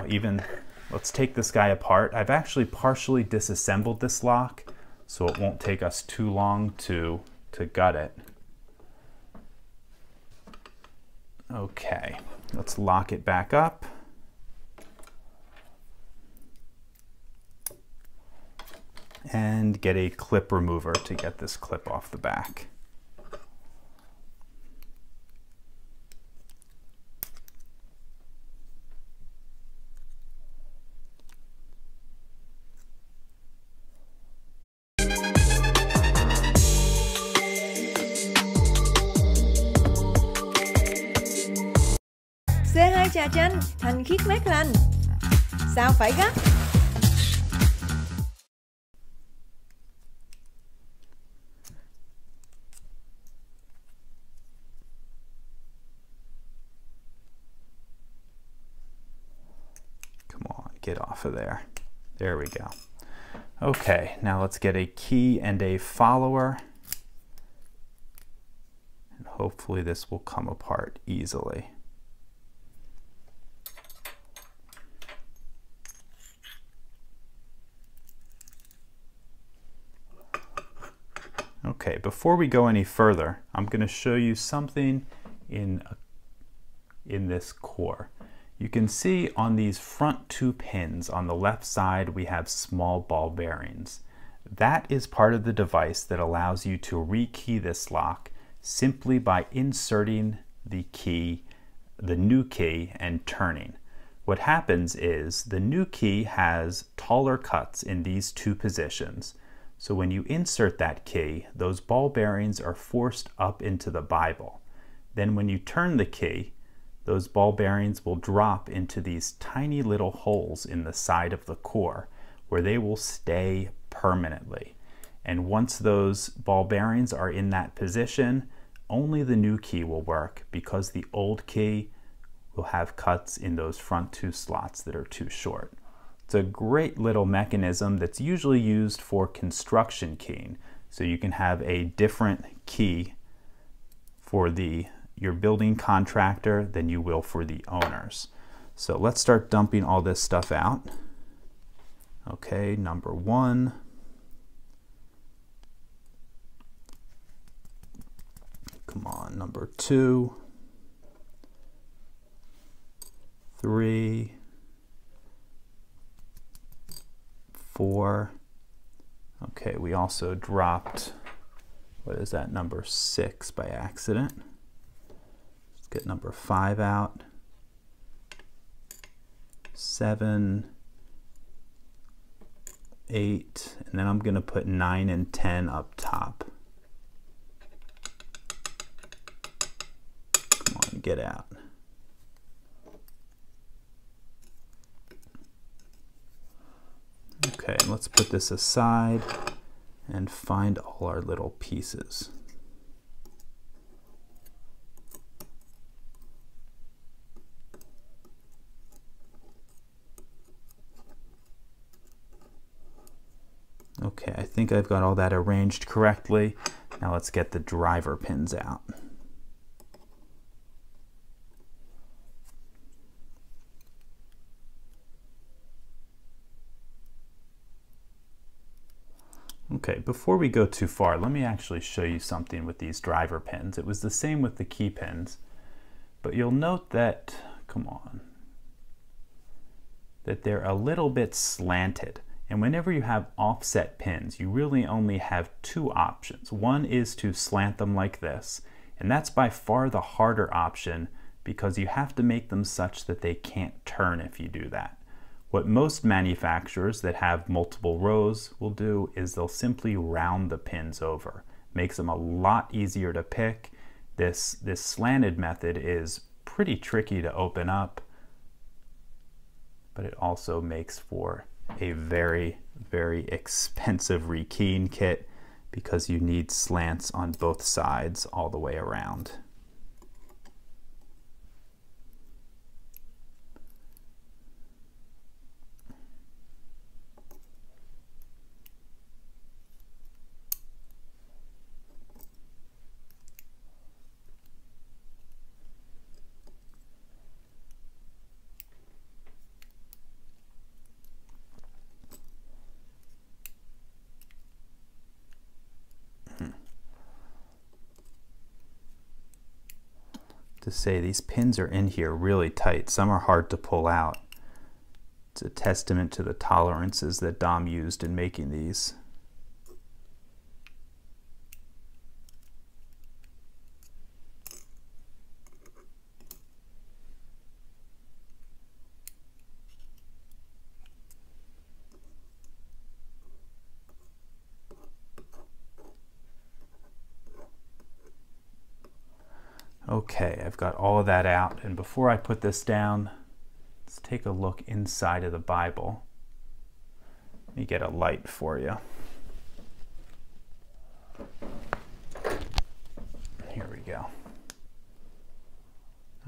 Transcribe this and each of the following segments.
Even, let's take this guy apart. I've actually partially disassembled this lock, so it won't take us too long to gut it. Okay, let's lock it back up. And get a clip remover to get this clip off the back. C2 trà chanh, thanh khiết mát lành. Sao phải gấp? Come on, get off of there. There we go. Okay, now let's get a key and a follower. And hopefully this will come apart easily. Okay, before we go any further, I'm going to show you something in this core. You can see on these front two pins on the left side we have small ball bearings. That is part of the device that allows you to rekey this lock simply by inserting the key, the new key, and turning. What happens is the new key has taller cuts in these two positions. So when you insert that key, those ball bearings are forced up into the Bible. Then when you turn the key, those ball bearings will drop into these tiny little holes in the side of the core where they will stay permanently. And once those ball bearings are in that position, only the new key will work because the old key will have cuts in those front two slots that are too short. It's a great little mechanism that's usually used for construction keying. So you can have a different key for your building contractor than you will for the owners. So let's start dumping all this stuff out. Okay, number one. Come on, number two. 3, 4. Okay, we also dropped, what is that, number 6 by accident. Let's get number 5 out. 7, 8, and then I'm going to put 9 and 10 up top. Come on, get out. Okay, let's put this aside and find all our little pieces. Okay, I think I've got all that arranged correctly. Now let's get the driver pins out. Okay, before we go too far, let me actually show you something with these driver pins. It was the same with the key pins, but you'll note that, come on, that they're a little bit slanted. And whenever you have offset pins, you really only have two options. One is to slant them like this, and that's by far the harder option because you have to make them such that they can't turn if you do that. What most manufacturers that have multiple rows will do is they'll simply round the pins over. Makes them a lot easier to pick. This slanted method is pretty tricky to open up, but it also makes for a very, very expensive rekeying kit because you need slants on both sides all the way around. to say these pins are in here really tight. Some are hard to pull out. It's a testament to the tolerances that Dom used in making these. Okay, I've got all of that out, and before I put this down, let's take a look inside of the Bible. Let me get a light for you. Here we go.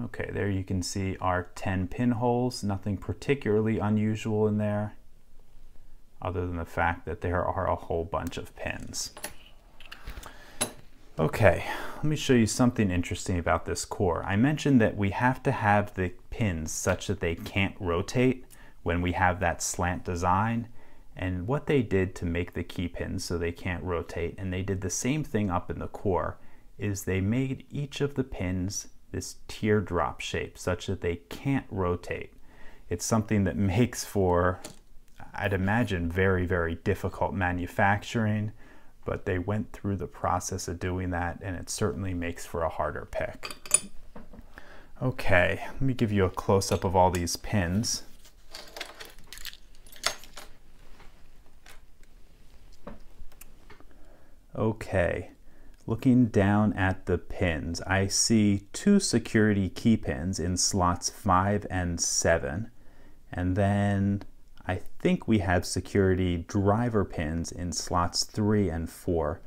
Okay, there you can see our 10 pinholes. Nothing particularly unusual in there, other than the fact that there are a whole bunch of pins. Okay, let me show you something interesting about this core. I mentioned that we have to have the pins such that they can't rotate when we have that slant design. And what they did to make the key pins so they can't rotate, and they did the same thing up in the core, is they made each of the pins this teardrop shape such that they can't rotate. It's something that makes for, I'd imagine, very, very difficult manufacturing. But they went through the process of doing that, and it certainly makes for a harder pick. Okay, let me give you a close-up of all these pins. Okay, looking down at the pins, I see 2 security key pins in slots 5 and 7, and then I think we have security driver pins in slots 3 and 4.